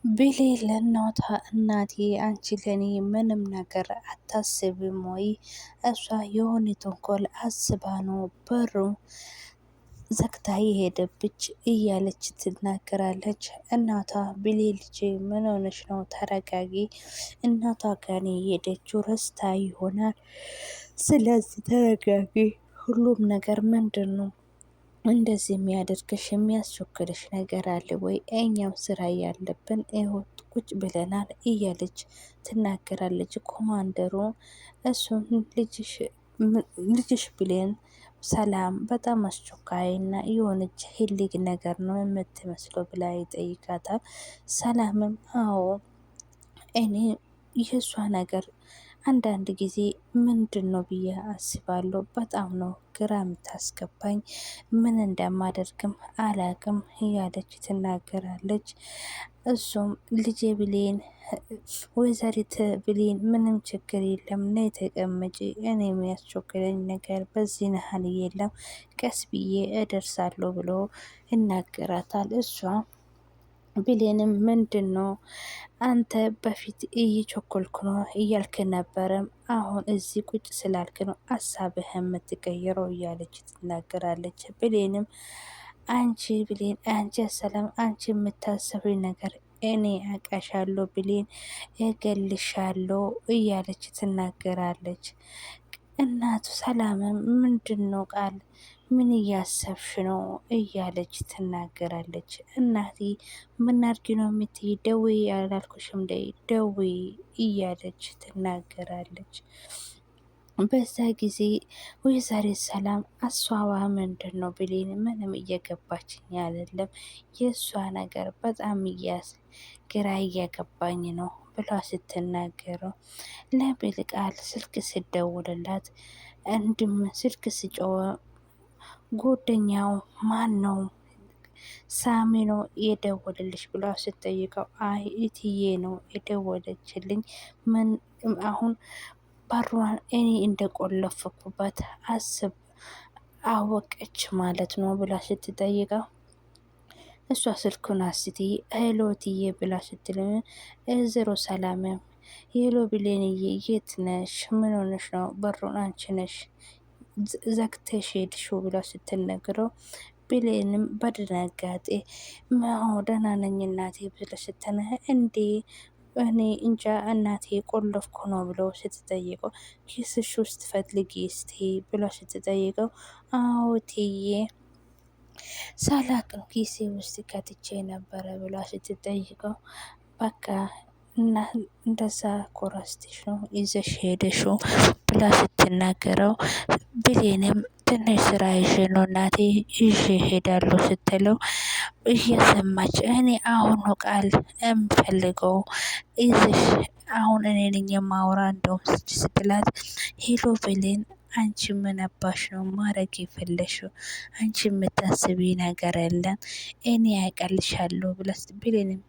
ብሌን ለእናቷ እናቴ አንቺ ለኔ ምንም ነገር አታስብም ወይ? እሷ የሆነ ተንኮል አስባ ነው በሩ ዘግታ የሄደብች እያለች ትናገራለች። እናቷ ብሌን ልጄ ምን ሆነሽ ነው? ተረጋጊ። እናቷ ጋር የሄደችው ረስታ ይሆናል። ስለዚህ ተረጋጊ። ሁሉም ነገር ምንድን ነው እንደዚህ የሚያደርግሽ የሚያስቸክልሽ ነገር አለ ወይ? እኛም ስራ ያለብን ይኸው ቁጭ ብለናል እያለች ትናገራለች። ኮማንደሩ እሱም ልጅሽ ብሌን ሰላም በጣም አስቸኳይና የሆነች ሂሊግ ነገር ነው የምትመስለው ብላ ይጠይቃታል። ሰላምም አዎ እኔ የእሷ ነገር አንዳንድ ጊዜ ምንድን ነው ብዬ አስባለሁ። በጣም ነው ግራ የምታስገባኝ፣ ምን እንደማደርግም አላቅም እያለች ትናገራለች። እሱም ልጄ ብሌን ወይዘሪት ብሌን ምንም ችግር የለም ነይ ተቀመጪ፣ እኔ የሚያስቸግረኝ ነገር በዚህ ናህል የለም፣ ቀስ ብዬ እደርሳለሁ ብሎ ይናገራታል። እሷ ብሌንም ምንድን ነው አንተ በፊት እየቸኮልኩ ነው እያልክ ነበረም፣ አሁን እዚህ ቁጭ ስላልክ ነው ሀሳብህ የምትቀይረው እያለች ትናገራለች። ብሌንም አንቺ ብሌን አንቺ ሰላም አንቺ የምታሰበኝ ነገር እኔ አቃሻለሁ ብሌን እገልሻለሁ እያለች ትናገራለች። እናቱ ሰላምም ምንድን ነው ቃል ምን እያሰብሽ ነው እያለች ትናገራለች። እናቴ ምን አድርጊ ነው የምትይ? ደውዪ ያላልኩሽም ደውዪ እያለች ትናገራለች። በዛ ጊዜ ወይዘሪት ሰላም አሷዋ ምንድን ነው ብሌን ምንም እየገባችኝ አይደለም፣ የእሷ ነገር በጣም ግራ እያገባኝ ነው ብላ ስትናገረው፣ ለብልቃል ስልክ ስደውልላት እንድም ስልክ ስጮኸ ጓደኛው ማን ነው ሳሚ ነው የደወልልሽ ብላ ስትጠይቀው፣ አይ እትዬ ነው የደወለችልኝ፣ ምን አሁን በሯን እኔ እንደቆለፍኩበት አወቀች ማለት ነው ብላ ስትጠይቀው፣ እሷ ስልኩን አስቲ ሄሎ እትዬ ብላ ስትል፣ ወይዘሮ ሰላም ሄሎ ብሌንዬ የት ነሽ? ምን ሆነሽ ነው? በሩን አንቺ ነሽ ዘግተሽ ሄድሽው ብላ ስትነግረው፣ ብሌንም በድንጋጤ ደህና ነኝ እናቴ ብለ ስትነህ እንዴ እኔ እንጃ እናቴ ቆለፍኩ ነው ብሎ ስትጠይቀው፣ ኪስሽ ውስጥ ፈልጊ እስቲ ብሎ ስትጠይቀው፣ አዎ እትዬ ሳላቅም ኪሴ ውስጥ ከትቼ ነበረ ብላ ስትጠይቀው፣ በቃ እና እንደዛ ኮረስትሽ ነው ይዘሽ ሄደሽው ብላ ስትናገረው፣ ብሌንም ትንሽ ስራ ይዤ ነው እናቴ ይዤ ሄዳለሁ ስትለው እየሰማች፣ እኔ አሁኑ ቃል የምፈልገው ይዘሽ አሁን እኔ ነኝ የማወራ እንደውም ስትላት፣ ሄሎ ብሌን አንቺ ምን አባሽ ነው ማረግ የፈለሽው? አንቺ የምታስቢ ነገር የለም እኔ ያቀልሻለሁ ብለስ ብሌንም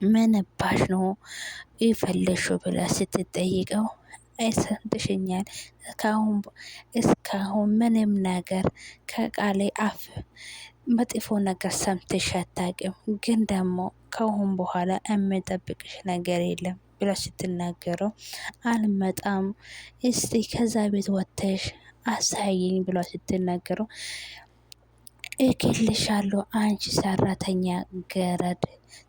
ምን አባሽ ነው የፈለሽው ብላ ስትጠይቀው፣ አይሰምትሽኛል እስካሁን ምንም ነገር ከቃሌ አፍ መጥፎ ነገር ሰምተሽ አታውቂም፣ ግን ደግሞ ከአሁን በኋላ የምጠብቅሽ ነገር የለም ብላ ስትናገረው፣ አልመጣም እስቲ ከዛ ቤት ወጥተሽ አሳይኝ ብላ ስትናገረው፣ እገልሻለሁ አንቺ ሰራተኛ ገረድ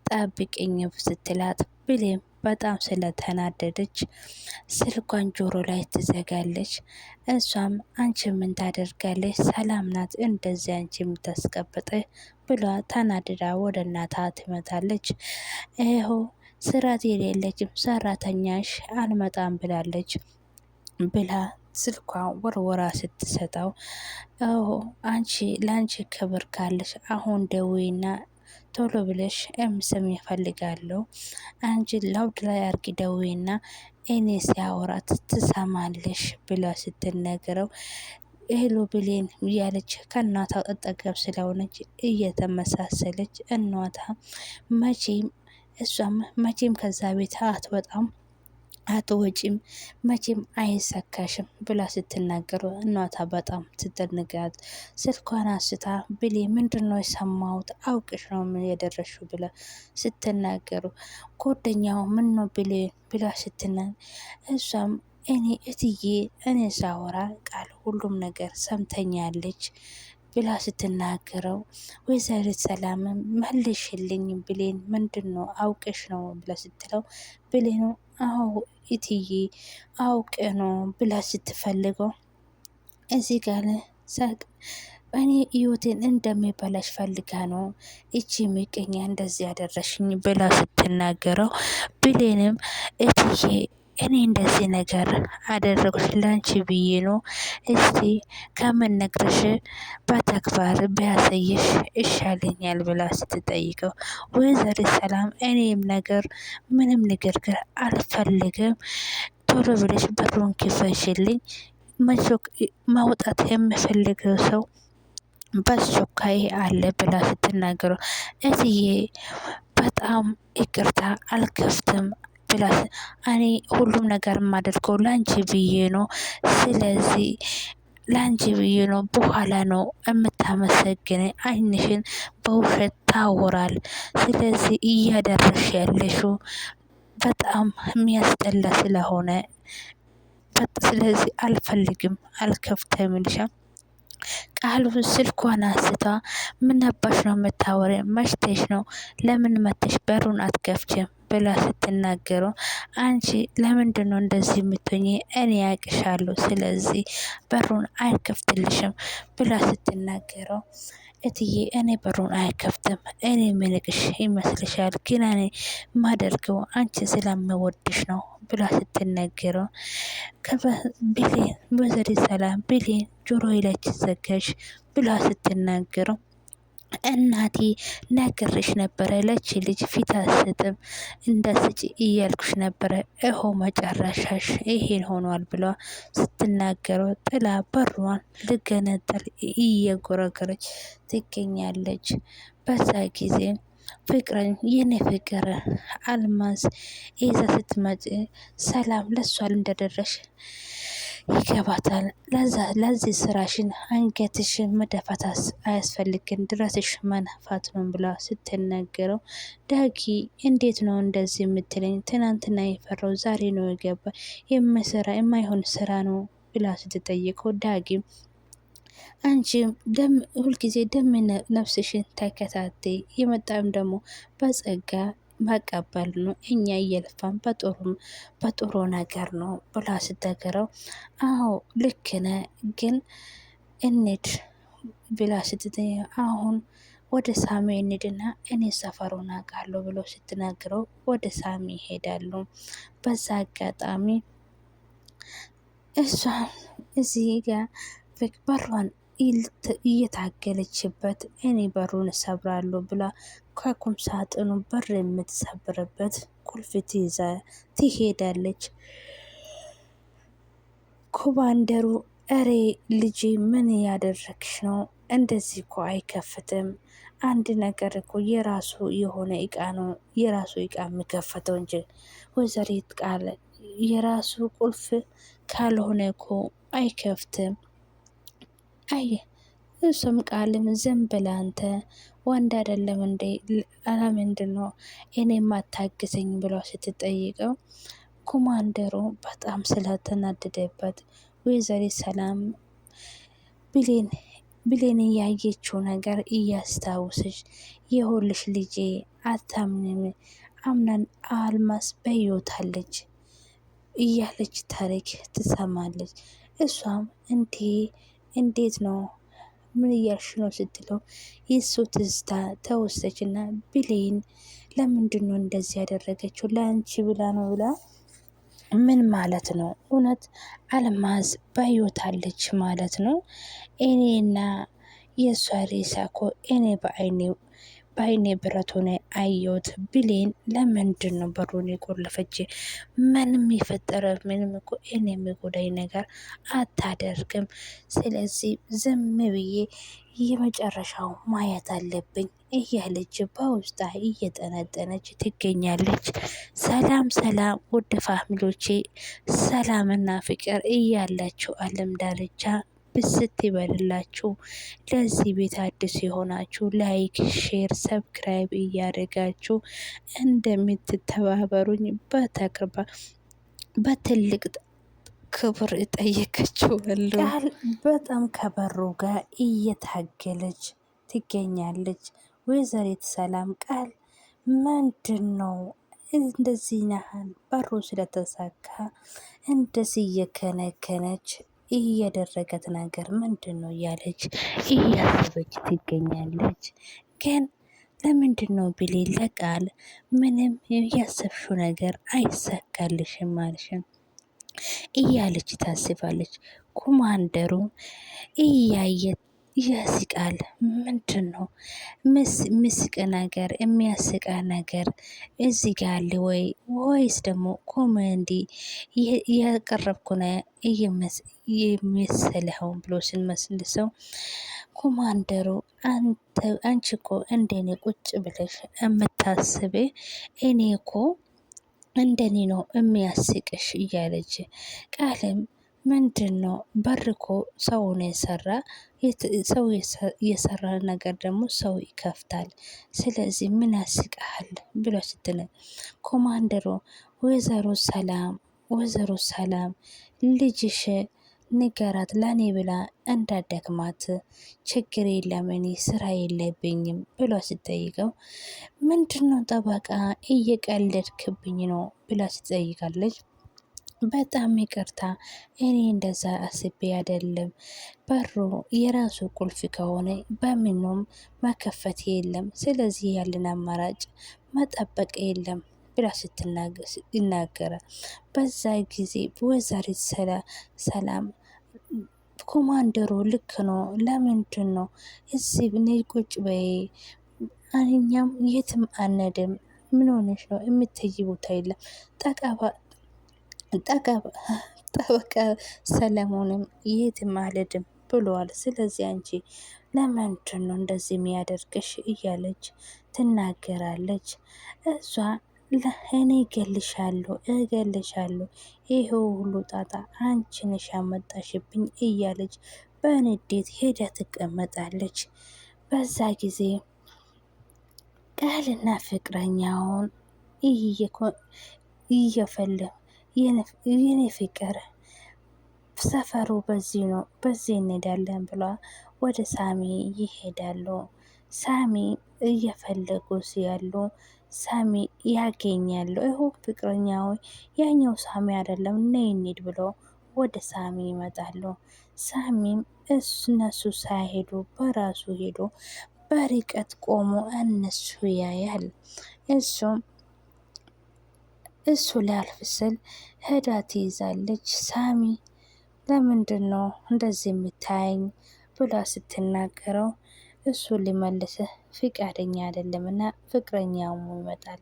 ጠብቅኝ ስትላት፣ ብሌም በጣም ስለተናደደች ስልኳን ጆሮ ላይ ትዘጋለች። እሷም አንቺ ምን ታደርጋለች? ሰላም ናት እንደዚህ አንቺ የምታስቀብጥ ብላ ተናድዳ ወደ እናታ ትመጣለች። ይኸው ስራት የሌለችም ሰራተኛሽ አልመጣም ብላለች ብላ ስልኳ ወርወራ ስትሰጠው፣ አንቺ ለአንቺ ክብር ካለሽ አሁን ደዌና ቶሎ ብለሽ ስም ይፈልጋለሁ፣ አንቺ ላውድ ላይ አርጊ ደዌና እኔ ሲያወራት ትሰማለሽ ብላ ስትነግረው፣ ሄሎ ብሌን እያለች ከእናቷ አጠገብ ስለሆነች እየተመሳሰለች እናቷ መቼም እሷም መቼም ከዛ ቤት አትወጣም አትወጪም መቼም አይሳካሽም ብላ ስትናገሩ እናቷ በጣም ስትደነግጥ ስልኳን አንስታ ብሌን ምንድነው የሰማሁት አውቅሽ ነው ምን የደረሽው ብላ ስትናገሩ ጓደኛው ምን ነው ብሌን ብላ እሷም እኔ እትዬ እኔ ሳወራ ቃል ሁሉም ነገር ሰምተኛለች ብላ ስትናገረው ወይዘሪት ሰላምም መልሽልኝ ብሌን ምንድን ነው አውቅሽ ነው ብላ ስትለው ብሌኑ አዎ እትዬ አውቅ ነው ብላ ስትፈልገው እዚህ ጋር ሳቅ እኔ ህይወቴን እንደሚበላሽ ፈልጋ ነው እቺ ምቀኛ እንደዚህ ያደረሽኝ ብላ ስትናገረው ብሌንም እትዬ እኔ እንደዚህ ነገር አደረጉሽ ላንቺ ብዬ ነው። እስቲ ከምነግርሽ በተግባር ቢያሳይሽ ይሻለኛል ብላ ስትጠይቀው ወይዘሪት ሰላም እኔም ነገር ምንም ንግግር አልፈልግም ቶሎ ብለሽ በሩን ክፈችልኝ መውጣት የምፈልገው ሰው በአስቸኳይ አለ ብላ ስትናገረው እትዬ በጣም ይቅርታ አልከፍትም ብላ እኔ ሁሉም ነገር የማደርገው ላንቺ ብዬ ነው። ስለዚህ ላንቺ ብዬ ነው በኋላ ነው የምታመሰግነኝ አይንሽን በውሸት ታወራል። ስለዚህ እያደረሽ ያለሽው በጣም የሚያስጠላ ስለሆነ ስለዚህ አልፈልግም አልከፍትም ልሻም ቃል ስልኳን አንስታ ምን አባሽ ነው የምታወሪ መሽተሽ ነው ለምን መተሽ በሩን አትከፍችም ብላ ስትናገረው አንቺ ለምንድነው እንደዚህ የምትሆኚ እኔ ያቅሻለሁ ስለዚህ በሩን አይከፍትልሽም ብላ ስትናገረው እትዬ እኔ በሩን አይከፍትም እኔ ምንቅሽ ይመስልሻል ግን እኔ ማደርገው አንቺ ስለምወድሽ ነው ብላ ስትነገረው ብሌን ወይዘሪት ሰላም ብሌን ጆሮዬ ላይ ዘጋሽ ብላ ስትናገረው እናቴ ነግሬሽ ነበረ ለች ልጅ ፊት አትሰጥም እንዳትሰጪ እያልኩሽ ነበረ እሆ መጨረሻሽ ይሄን ሆኗል ብላ ስትናገረው ጥላ በሯን ልገነጠል እየጎረጎረች ትገኛለች። በዛ ጊዜ ፍቅርን የኔ ፍቅር አልማዝ ይዛ ስትመጪ ሰላም ለሷ እንደደረሽ ይገባታል። ለዚህ ስራሽን አንገትሽን መደፋት አያስፈልግን ድረስሽ መንፋት ነው ብላ ስትነገረው ዳጊ እንዴት ነው እንደዚህ የምትለኝ? ትናንትና የፈራው ዛሬ ነው የገባ የማይሰራ የማይሆን ስራ ነው ብላ ስትጠይቀው ዳጊም አንቺ ደም ሁልጊዜ ደም ነፍስሽን ተከታተይ የመጣም ደግሞ በጸጋ ማቀበል ነው እኛ እየለፋን በጥሩ ነገር ነው ብላ ስትነግረው አዎ ልክ ነህ ግን እንድ ብላ ስትጠይቅ አሁን ወደ ሳሚ እንድና እኔ ሰፈሩን አውቃለሁ ብሎ ስትነግረው ወደ ሳሚ ይሄዳሉ። በዛ አጋጣሚ እሷ እዚህ ጋር በሯን እየታገለችበት እኔ በሩን እሰብራለሁ ብላ ከቁም ሳጥኑ በር የምትሰብርበት ቁልፍ ይዛ ትሄዳለች። ኮማንደሩ እሬ ልጄ ምን ያደረግሽ ነው? እንደዚህ እኮ አይከፍትም። አንድ ነገር እኮ የራሱ የሆነ እቃ ነው የራሱ እቃ የሚከፈተው እንጂ ወይዘሪት ቃል የራሱ ቁልፍ ካልሆነ እኮ አይከፍትም። አይ እሱም ቃልም ዝም ብለህ አንተ ወንድ አይደለም እንዴ ለምንድን ነው እኔ ማታግዘኝ ብሎ ስትጠይቀው ኮማንደሩ በጣም ስለተናደደበት ወይዘሪት ሰላም ብሌን ያየችው ነገር እያስታወሰች የሆልሽ ልጄ አታምንም አምናን አልማስ በሕይወታለች እያለች ታሪክ ትሰማለች። እሷም እንዴት ነው ምን እያልሽ ነው ስትለው የሱ ትዝታ ተወሰችና ብሌን ለምንድን ነው እንደዚህ ያደረገችው ለአንቺ ብላ ነው ብላ ምን ማለት ነው? እውነት አልማዝ በሕይወት አለች ማለት ነው? እኔና የእሷ ሬሳ እኮ እኔ በአይኔ ብረት ሆነ አየሁት። ብሌን ለምንድን ነው በሩን የቆለፈች? ምንም የፈጠረ ምንም እኮ እኔ የሚጎዳኝ ነገር አታደርግም። ስለዚህ ዝም ብዬ የመጨረሻው ማየት አለብኝ እያለች በውስጧ እየጠነጠነች ትገኛለች። ሰላም ሰላም ውድ ፋሚሎቼ፣ ሰላምና ፍቅር እያላችሁ አለም ዳርቻ ብስት ይበልላችሁ። ለዚህ ቤት አዲስ የሆናችሁ ላይክ፣ ሼር፣ ሰብስክራይብ እያደረጋችሁ እንደምትተባበሩኝ በትልቅ ክብር እጠይቃችኋለሁ። ቃል በጣም ከበሩ ጋር እየታገለች ትገኛለች። ወይዘሪት ሰላም ቃል ምንድን ነው እንደዚህ ነሃል? በሩ ስለተሳካ እንደዚህ እየከነከነች እየደረገት ነገር ምንድን ነው እያለች እያሰበች ትገኛለች። ግን ለምንድን ነው ብሌ ለቃል ምንም ያሰብሽው ነገር አይሳካልሽም አልሽም እያለች ታስባለች። ኮማንደሩ እያየ ያስቃል። ምንድን ነው ምስቅ ነገር የሚያስቃ ነገር እዚህ ጋር አለ ወይ ወይስ ደግሞ ኮሜንዲ እያቀረብኩ ነው የሚመስልኸው ብሎ ስንመስልሰው ኮማንደሩ አንቺ እኮ እንደኔ ቁጭ ብለሽ የምታስብ እኔ እኮ እንደኔ ነው የሚያስቅሽ እያለች ቃልም ምንድን ነው በር እኮ ሰው ነው የሰራ ሰው የሰራ ነገር ደግሞ ሰው ይከፍታል። ስለዚህ ምን ያስቃል ብሎ ስትል ኮማንደሮ ወይዘሮ ሰላም ልጅሽ ንገራት ለኔ ብላ እንዳደክማት ችግር የለም እኔ ስራ የለብኝም ብሎ ስጠይቀው ምንድነው ጠበቃ እየቀለድክብኝ ነው ብላ ትጠይቃለች። በጣም ይቅርታ እኔ እንደዛ አስቤ አይደለም። በሩ የራሱ ቁልፍ ከሆነ በምኑም መከፈት የለም። ስለዚህ ያለን አማራጭ መጠበቅ የለም ብላ ይናገራል። በዛ ጊዜ ወይዘሪት ሰላም ኮማንደሩ ልክ ነው፣ ለምንድን ነው እዚህ ቁጭ በይ፣ እኛም የትም አንሄድም፣ ምን ሆነሽ ነው? የምትይ ቦታ የለም። ጠበቃ ሰለሞንም የትም አልሄድም ብለዋል። ስለዚህ አንቺ ለምንድን ነው እንደዚህ የሚያደርግሽ እያለች ትናገራለች። እሷ እኔ እገልሻለሁ ይሄው ሁሉ ጣጣ አንቺ ነሽ ያመጣሽብኝ እያለች በንዴት ሄዳ ትቀመጣለች። በዛ ጊዜ ቃልና ፍቅረኛውን እየፈለጉ የኔ ፍቅር ሰፈሩ በዚህ ነው፣ በዚህ እንሄዳለን ብሏ ወደ ሳሚ ይሄዳሉ። ሳሚ እየፈለጉ ሲያሉ ሳሚ ያገኛሉ። ይኸው ፍቅረኛው ያኛው ሳሚ አይደለም ነይ እንሂድ ብሎ ወደ ሳሚ ይመጣሉ። ሳሚም እነሱ ሳይሄዱ በራሱ ሄዶ በርቀት ቆሞ እነሱ ያያል። እሱ ሊያልፍ ስል ሄዳ ትይዛለች። ሳሚ ለምንድን ነው እንደዚህ የምታየኝ ብላ ስትናገረው እሱ ሊመልስህ ፍቃደኛ አይደለምና ፍቅረኛው ይመጣል።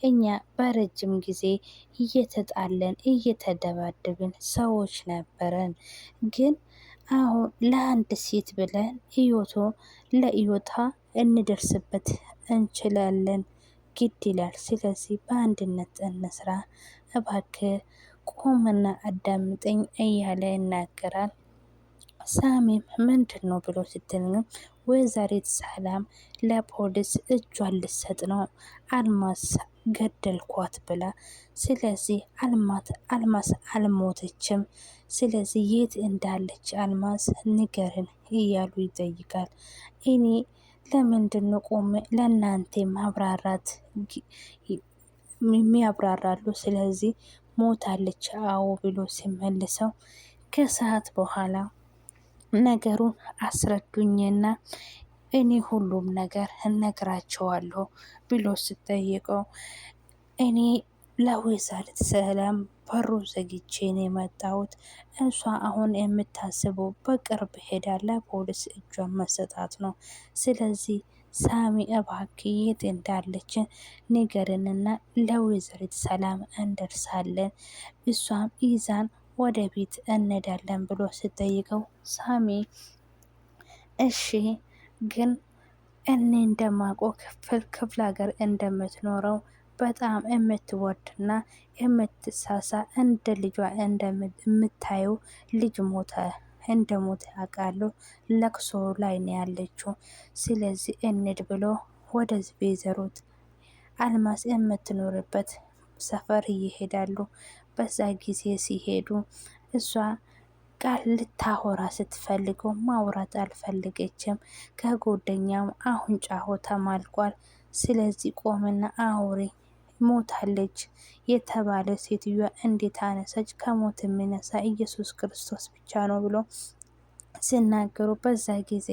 እኛ በረጅም ጊዜ እየተጣለን እየተደባደብን ሰዎች ነበረን። ግን አሁን ለአንድ ሴት ብለን ለኢዮታ እንደርስበት እንችላለን ግድ ይላል። ስለዚህ በአንድነት እንስራ፣ እባክህ ቆምና አዳምጠኝ እያለ ይናገራል። ሳሚም ምንድን ነው ብሎ ስትልም ወይዘሪት ሰላም ለፖሊስ እጇን ልሰጥ ነው አልማዝ ገደልኳት ብላ። ስለዚህ አልማዝ አልሞተችም። ስለዚህ የት እንዳለች አልማዝ ንገርን እያሉ ይጠይቃል። እኔ ለምንድን ነው ቆሜ ለእናንተ ማብራራት የሚያብራራሉ? ስለዚህ ሞታለች አዎ ብሎ ሲመልሰው ከሰዓት በኋላ ነገሩን አስረዱኝና እኔ ሁሉም ነገር እነግራቸዋለሁ ብሎ ስጠይቀው እኔ ለወይዘሪት ሰላም በሩ ዘግቼ ነው የመጣሁት። እሷ አሁን የምታስበው በቅርብ ሄዳ ለፖሊስ እጇን መሰጣት ነው። ስለዚህ ሳሚ እባክህ የት እንዳለች ንገርንና ለወይዘሪት ሰላም እንደርሳለን፣ እሷም ይዛን ወደ ቤት እንሄዳለን ብሎ ስጠይቀው ሳሚ እሺ ግን እኔ እንደማውቀው ክፍለ ሀገር እንደምትኖረው በጣም የምትወድና የምትሳሳ እንደ ልጇ እንደምታየው ልጅ ሞተ እንደ ሞተ ያውቃለሁ። ለቅሶ ላይ ነው ያለችው። ስለዚህ እንድ ብሎ ወደዚህ ወይዘሮት አልማዝ የምትኖርበት ሰፈር ይሄዳሉ። በዛ ጊዜ ሲሄዱ እሷ ቃል ልታወራ ስትፈልገው ማውራት አልፈለገችም። ከጎደኛም አሁን ጫሆ ተማልቋል። ስለዚህ ቆምና አውሪ ሞታለች የተባለ ሴትዮዋ እንዴት አነሰች? ከሞት የሚነሳ ኢየሱስ ክርስቶስ ብቻ ነው ብሎ ሲናገሩ በዛ ጊዜ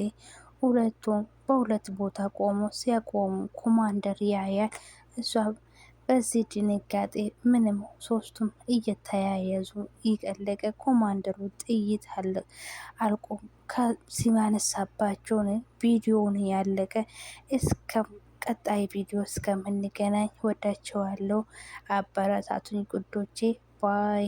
ሁለቱም በሁለት ቦታ ቆሞ ሲያቆሙ ኮማንደር ያያል። እሷ በዚህ ድንጋጤ ምንም ሶስቱም እየተያያዙ ይቀለቀ ኮማንደሩ ጥይት አልቆ ሲማነሳባቸውን ቪዲዮውን ያለቀ። እስከ ቀጣይ ቪዲዮ እስከምንገናኝ ወዳቸዋለሁ። አበረታቱኝ ጉዶቼ ባይ